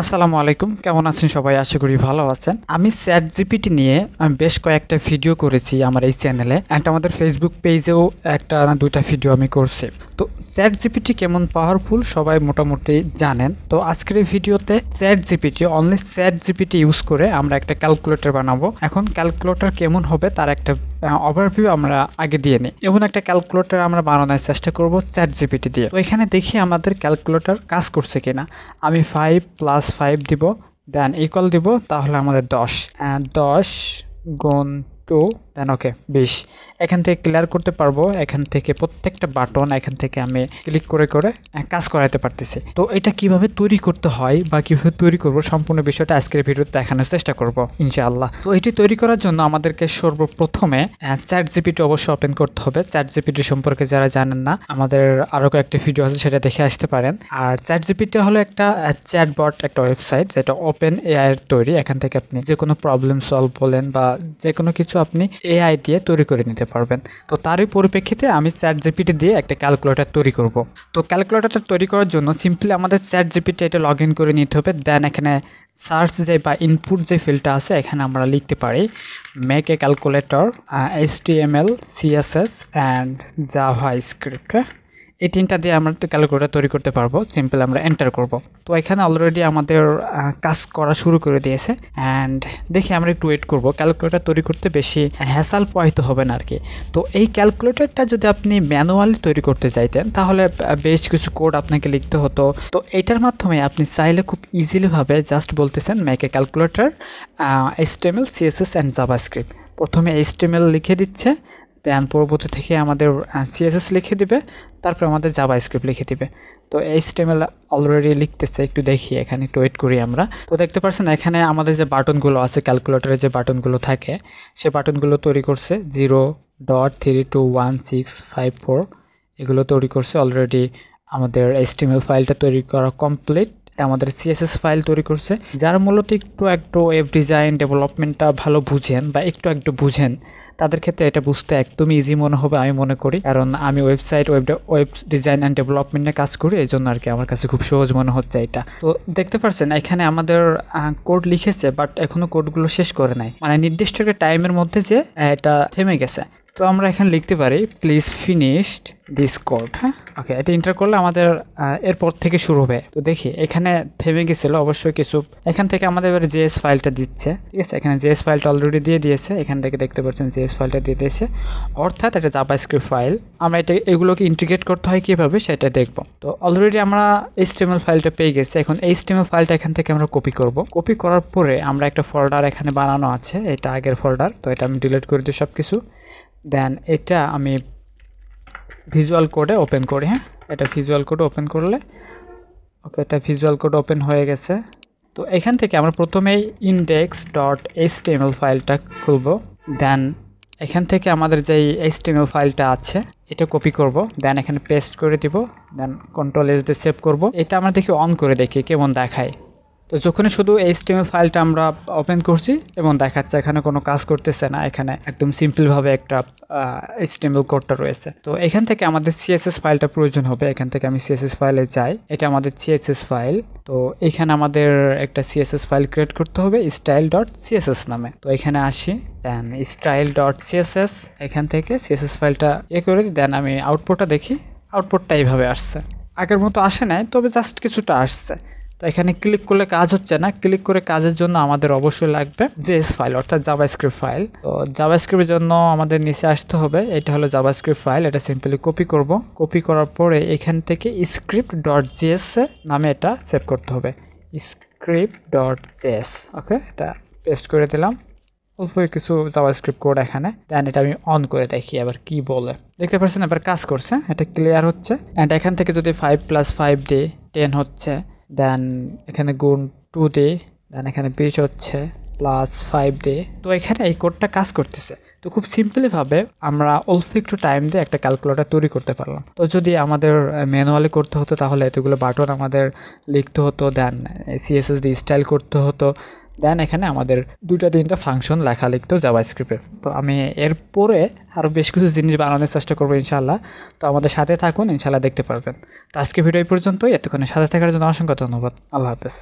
আসসালামু আলাইকুম, কেমন আছেন সবাই? আশা করি ভালো আছেন। আমি ChatGPT নিয়ে বেশ কয়েকটা ভিডিও করেছি আমার এই চ্যানেলে, অ্যান্ড আমাদের ফেসবুক পেজেও একটা না দুইটা ভিডিও আমি করছি। তো ChatGPT কেমন পাওয়ারফুল সবাই মোটামুটি জানেন। তো আজকের এই ভিডিওতে অনলি ChatGPT ইউজ করে আমরা একটা ক্যালকুলেটর বানাবো। এখন ক্যালকুলেটর কেমন হবে তার একটা ওভারভিউ আমরা আগে দিয়ে নিই। এমন একটা ক্যালকুলেটর আমরা বানানোর চেষ্টা করব ChatGPT দিয়ে। তো এখানে দেখি আমাদের ক্যালকুলেটর কাজ করছে কিনা। আমি 5 + 5 দিব, দেন ইকুয়াল দিব, তাহলে আমাদের 10 গুণ 2, দেন ওকে 20। এখান থেকে ক্লিয়ার করতে পারবো। এখান থেকে প্রত্যেকটা বাটন এখান থেকে আমি ক্লিক করে করে কাজ করাতে পারতেছি। তো এটা কিভাবে তৈরি করতে হয় বা কিভাবে তৈরি করব সম্পূর্ণ বিষয়টা আজকের ভিডিওতে দেখানোর চেষ্টা করব ইনশাআল্লাহ। তো এটি তৈরি করার জন্য আমাদেরকে সর্বপ্রথমে ChatGPT অবশ্যই ওপেন করতে হবে। ChatGPT সম্পর্কে যারা জানেন না, আমাদের আরও কয়েকটি ভিডিও আছে, সেটা দেখে আসতে পারেন। আর ChatGPT হলো একটা চ্যাটবট, একটা ওয়েবসাইট যেটা ওপেন এআই এর তৈরি। এখান থেকে আপনি যে কোনো প্রবলেম সলভ বলেন বা যে কোনো কিছু আপনি এআই দিয়ে তৈরি করে নিতে পারবেন। তো তারই পরিপ্রেক্ষিতে আমি ChatGPT দিয়ে একটা ক্যালকুলেটর তৈরি করব। তো ক্যালকুলেটরটা তৈরি করার জন্য সিম্পলি আমাদের ChatGPT এটা লগ ইন করে নিতে হবে। দেন এখানে সার্চ যে বা ইনপুট যে ফিল্ডটা আছে এখানে আমরা লিখতে পারি make a calculator, HTML, CSS and JavaScript. এই তিনটা দিয়ে আমরা একটা ক্যালকুলেটর তৈরি করতে পারবো। সিম্পল আমরা এন্টার করব। তো এখানে অলরেডি আমাদের কাজ করা শুরু করে দিয়েছে। অ্যান্ড দেখি আমরা একটু ওয়েট করব। ক্যালকুলেটর তৈরি করতে বেশি হ্যাসাল পোহাইতে হবে না আর কি। তো এই ক্যালকুলেটরটা যদি আপনি ম্যানুয়ালি তৈরি করতে চাইতেন তাহলে বেশ কিছু কোড আপনাকে লিখতে হতো। তো এটার মাধ্যমে আপনি চাইলে খুব ইজিলিভাবে জাস্ট বলতেছেন make a calculator, HTML, CSS and JavaScript. প্রথমে HTML লিখে দিচ্ছে, দেন পরবর্তী থেকে আমাদের CSS লিখে দিবে, তারপর আমাদের জাভাস্ক্রিপ্ট লিখে দিবে। তো HTML অলরেডি লিখতেছে, একটু দেখি এখানে, একটু ওয়েট করি আমরা। তো দেখতে পাচ্ছেন এখানে আমাদের যে বাটনগুলো আছে, ক্যালকুলেটরে যে বাটনগুলো থাকে সে বাটনগুলো তৈরি করছে 0.321654 এগুলো তৈরি করছে অলরেডি। আমাদের HTML ফাইলটা তৈরি করা কমপ্লিট। আমাদের CSS ফাইল তৈরি করছে। যারা মূলত একটু ওয়েব ডিজাইন ডেভেলপমেন্টটা ভালো বুঝেন বা একটু বুঝেন তাদের ক্ষেত্রে এটা বুঝতে একদমই ইজি মনে হবে আমি মনে করি, কারণ আমি ওয়েব ডিজাইন অ্যান্ড ডেভেলপমেন্টে কাজ করি, এই জন্য আর কি আমার কাছে খুব সহজ মনে হচ্ছে এটা। তো দেখতে পাচ্ছেন এখানে আমাদের কোড লিখেছে, বাট এখনো কোডগুলো শেষ করে নাই, মানে নির্দিষ্ট একটা টাইমের মধ্যে যে এটা থেমে গেছে। তো আমরা এখানে লিখতে পারি প্লিজ ফিনিশড দিস কোড। হ্যাঁ, ওকে, এটা এন্টার করলে আমাদের এরপর থেকে শুরু হবে। তো দেখি এখানে থেমে গেছিল অবশ্যই কিছু। এখান থেকে আমাদের এবার জেএস ফাইলটা দিচ্ছে, ঠিক আছে। এখানে জেএস ফাইলটা অলরেডি দিয়ে দিয়েছে, এখান থেকে দেখতে পাচ্ছেন জেএস ফাইলটা দিয়ে দিয়েছে, অর্থাৎ একটা জাভাস্ক্রিপ্ট ফাইল। আমরা এগুলোকে ইন্টিগ্রেট করতে হয় কীভাবে সেটা দেখব। তো অলরেডি আমরা HTML ফাইলটা পেয়ে গেছি। এখন HTML ফাইলটা এখান থেকে আমরা কপি করব। কপি করার পরে আমরা একটা ফোল্ডার এখানে বানানো আছে, এটা আগের ফোল্ডার, তো এটা আমি ডিলিট করে দিই সব কিছু। দেন এটা আমি ভিজুয়াল কোডে ওপেন করি। হ্যাঁ, এটা ভিজুয়াল কোডে ওপেন করলে ওকে, এটা ভিজুয়াল কোড ওপেন হয়ে গেছে। তো এখান থেকে আমরা প্রথমেই index.html ফাইলটা খুলব। দেন এখান থেকে আমাদের যেই HTML ফাইলটা আছে এটা কপি করব, দেন এখানে পেস্ট করে দিব, দেন Ctrl+S দিয়ে সেভ করব। এটা আমরা দেখি অন করে দেখি কেমন দেখায়। তো যখনই শুধু HTML ফাইলটা আমরা ওপেন করছি এবং দেখাচ্ছে এখানে কোনো কাজ করতেছে না, এখানে একদম সিম্পলভাবে একটা HTML কোডটা রয়েছে। তো এখান থেকে আমাদের CSS ফাইলটা প্রয়োজন হবে। এখান থেকে আমি CSS ফাইলে যাই, এটা আমাদের CSS ফাইল। তো এখানে আমাদের একটা CSS ফাইল ক্রিয়েট করতে হবে style.css নামে। তো এখানে আসি, দেন style.css, এখান থেকে CSS ফাইলটা করে দিই। দেন আমি আউটপুটটা দেখি, আউটপুটটা এইভাবে আসছে, আগের মতো আসে নাই, তবে জাস্ট কিছুটা আসছে। তো এখানে ক্লিক করলে কাজ হচ্ছে না। ক্লিক করে কাজের জন্য আমাদের অবশ্যই লাগবে জেএস ফাইল, অর্থাৎ জাভাস্ক্রিপ্ট ফাইল। তো জাভাস্ক্রিপ্টের জন্য আমাদের নিচে আসতে হবে, এটা হলো জাভাস্ক্রিপ্ট ফাইল। এটা সিম্পলি কপি করব। কপি করার পরে এখান থেকে script.js নামে এটা সেভ করতে হবে, script.js। ওকে, এটা পেস্ট করে দিলাম। অল্প কিছু জাভাস্ক্রিপ্ট কোড এখানে। দেন এটা আমি অন করে দেখি আবার কি বলে। দেখতে পাচ্ছেন এবার কাজ করছে, এটা ক্লিয়ার হচ্ছে। অ্যান্ড এখান থেকে যদি 5 + 5 দিই 10 হচ্ছে, দেন এখানে গুণ 2 দিই, দেন এখানে 20 হচ্ছে, +5 দিই। তো এখানে এই কোডটা কাজ করতেছে। তো খুব সিম্পলিভাবে আমরা অল্প একটু টাইম দিয়ে একটা ক্যালকুলেটর তৈরি করতে পারলাম। তো যদি আমাদের ম্যানুয়ালি করতে হতো তাহলে এতগুলো বাটন আমাদের লিখতে হতো, দেন CSS দিয়ে স্টাইল করতে হতো, দেন এখানে আমাদের 2-3টা ফাংশন লেখা লিখতো জাভাস্ক্রিপ্টে। তো আমি এরপরে আরও বেশ কিছু জিনিস বানানোর চেষ্টা করবো ইনশাআল্লাহ। তো আমাদের সাথে থাকুন, ইনশাআল্লাহ দেখতে পারবেন। তো আজকে ভিডিও এই পর্যন্তই। এতক্ষণে সাথে থাকার জন্য অসংখ্য ধন্যবাদ। আল্লাহ হাফেজ।